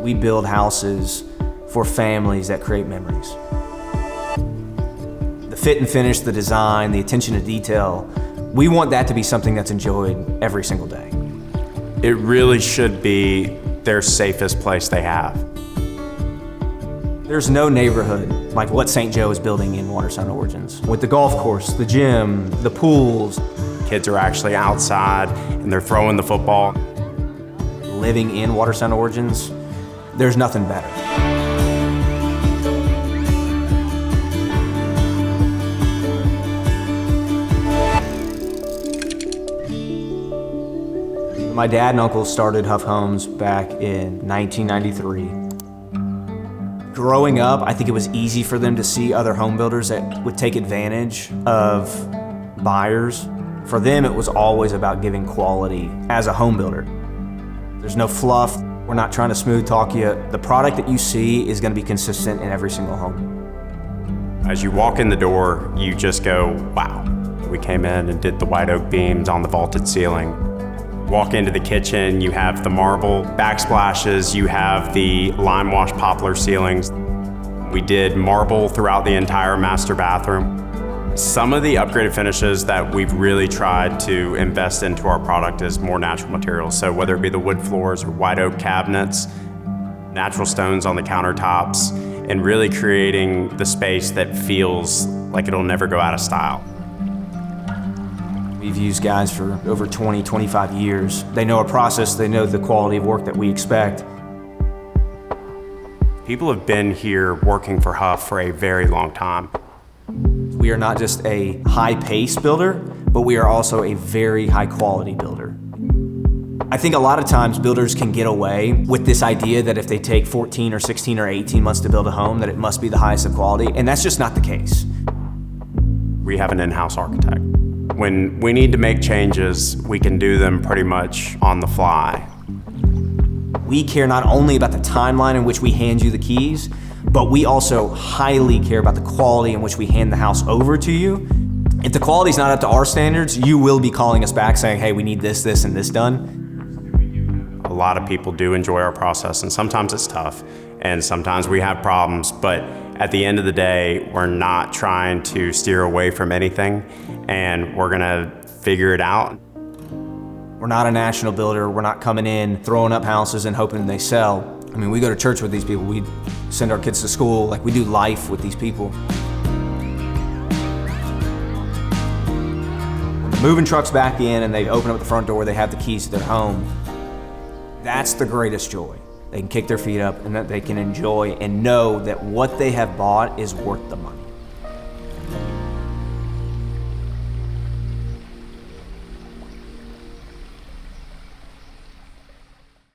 We build houses for families that create memories. The fit and finish, the design, the attention to detail, we want that to be something that's enjoyed every single day. It really should be their safest place they have. There's no neighborhood like what St. Joe is building in Watersound Origins. With the golf course, the gym, the pools. Kids are actually outside and they're throwing the football. Living in Watersound Origins, there's nothing better. My dad and uncle started Huff Homes back in 1993. Growing up, I think it was easy for them to see other home builders that would take advantage of buyers. For them, it was always about giving quality as a home builder. There's no fluff. We're not trying to smooth talk you. The product that you see is going to be consistent in every single home. As you walk in the door, you just go, wow. We came in and did the white oak beams on the vaulted ceiling. Walk into the kitchen, you have the marble backsplashes, you have the lime wash poplar ceilings. We did marble throughout the entire master bathroom. Some of the upgraded finishes that we've really tried to invest into our product is more natural materials. So whether it be the wood floors or white oak cabinets, natural stones on the countertops, and really creating the space that feels like it'll never go out of style. We've used guys for over 20, 25 years. They know our process, they know the quality of work that we expect. People have been here working for Huff for a very long time. We are not just a high-paced builder, but we are also a very high-quality builder. I think a lot of times builders can get away with this idea that if they take 14 or 16 or 18 months to build a home, that it must be the highest of quality, and that's just not the case. We have an in-house architect. When we need to make changes, we can do them pretty much on the fly. We care not only about the timeline in which we hand you the keys, but we also highly care about the quality in which we hand the house over to you. If the quality's not up to our standards, you will be calling us back saying, hey, we need this, this, and this done. A lot of people do enjoy our process, and sometimes it's tough, and sometimes we have problems, but at the end of the day, we're not trying to steer away from anything, and we're gonna figure it out. We're not a national builder. We're not coming in, throwing up houses and hoping they sell. I mean, we go to church with these people. We send our kids to school. Like, we do life with these people. When the moving truck's back in and they open up the front door, they have the keys to their home. That's the greatest joy. They can kick their feet up and that they can enjoy and know that what they have bought is worth the money.